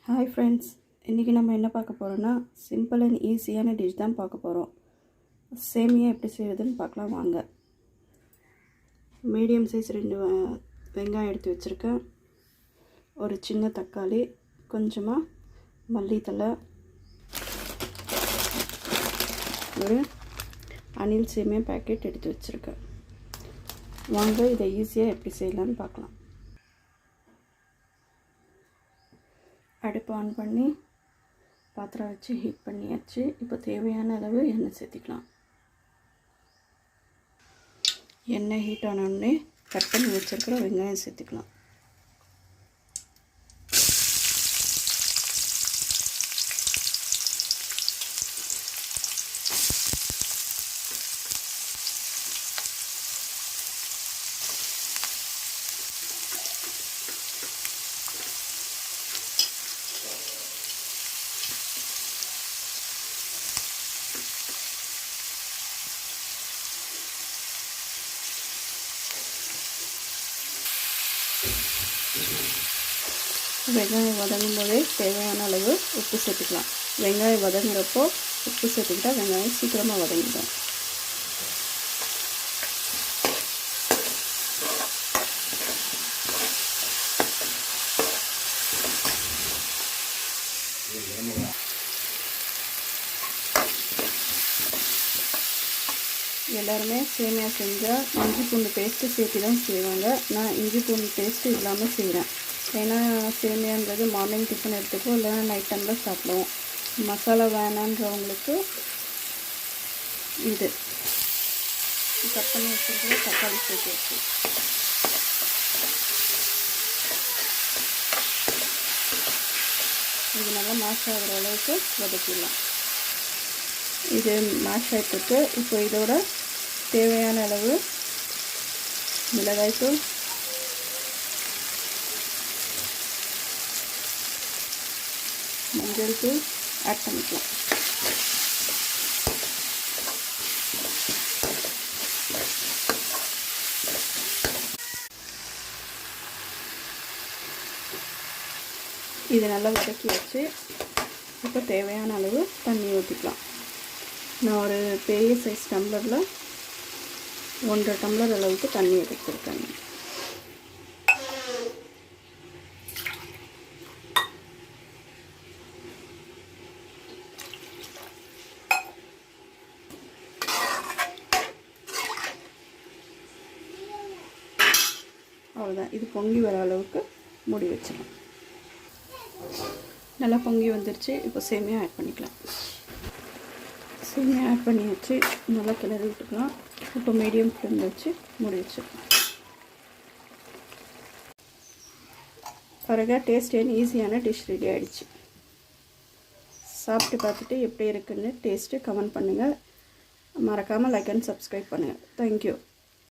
Hi friends, இன்றைக்கி நம்ம என்ன பார்க்க போகிறோன்னா சிம்பிள் அண்ட் ஈஸியான டிஷ் தான் பார்க்க போகிறோம். சேமியா எப்படி செய்வதுன்னு பார்க்கலாம் வாங்க. மீடியம் சைஸ் 2 வெங்காயம் எடுத்து வச்சுருக்கேன். ஒரு சின்ன தக்காளி, கொஞ்சமாக மல்லித்தலை, ஒரு அணில் சேமியா பேக்கெட் எடுத்து வச்சுருக்கேன். வாங்க இதை ஈஸியாக எப்படி செய்யலான்னு பார்க்கலாம். அடுப்பு ஆன் பண்ணி பாத்திரம் வச்சு ஹீட் பண்ணியாச்சு. இப்போ தேவையான அளவு எண்ணெய் சேர்த்திக்கலாம். எண்ணெய் ஹீட் ஆனோடனே கட் பண்ணி வச்சுருக்கிற வெங்காயம் சேர்த்துக்கலாம். வெங்காயம் வதங்கும் போதே தேவையான அளவு உப்பு சேர்த்துக்கலாம். வெங்காயம் வதங்குறப்போ உப்பு சேர்த்துக்கிட்டால் வெங்காயம் சீக்கிரமாக வதங்கிடும். எல்லாருமே சேமியா செஞ்சால் இஞ்சி பூண்டு பேஸ்ட்டு சேர்த்து தான் செய்வாங்க. நான் இஞ்சி பூண்டு பேஸ்ட்டு இல்லாமல் செய்கிறேன். ஏன்னா சேமியான்றது மார்னிங் டிஃபன் எடுத்துக்கோ, இல்லைன்னா நைட் டைமில் சாப்பிடுவோம். மசாலா வேணான்றவங்களுக்கு இது கட் பண்ணி வச்சுருக்கிற தக்காளி சேர்த்து வச்சு இது நல்லா மேஷ் ஆகிற அளவுக்கு வதக்கிடலாம். இது மேஷ் ஆகிட்டுருக்கு. இப்போ இதோட தேவையான அளவு மிளகாய்த்தூள், மஞ்சள் தூள் ஆட் பண்ணிக்கலாம். இது நல்லா வதக்கி வச்சு இப்போ தேவையான அளவு தண்ணி ஊற்றிக்கலாம். நான் ஒரு பெரிய சைஸ் டம்ளரில் 1.5 டம்ளர் அளவுக்கு தண்ணி எடுத்துருக்கேன். அவ்வளோதான். இது பொங்கி வர அளவுக்கு மூடி வச்சிடலாம். நல்லா பொங்கி வந்துருச்சு. இப்போ சேமியா ஆட் பண்ணிக்கலாம். சேமியா ஆட் பண்ணி வச்சு நல்லா கிளறி விட்டுக்கலாம். இப்போ மீடியம் ஃப்ளேமில் வச்சு மூடி வச்சிடலாம். பாருங்க, டேஸ்ட் அண்ட் ஈஸியான டிஷ் ரெடி ஆகிடுச்சு. சாப்பிட்டு பார்த்துட்டு எப்படி இருக்குன்னு டேஸ்ட்டு கமெண்ட் பண்ணுங்கள். மறக்காமல் லைக் அண்ட் சப்ஸ்கிரைப் பண்ணுங்கள். தேங்க்யூ.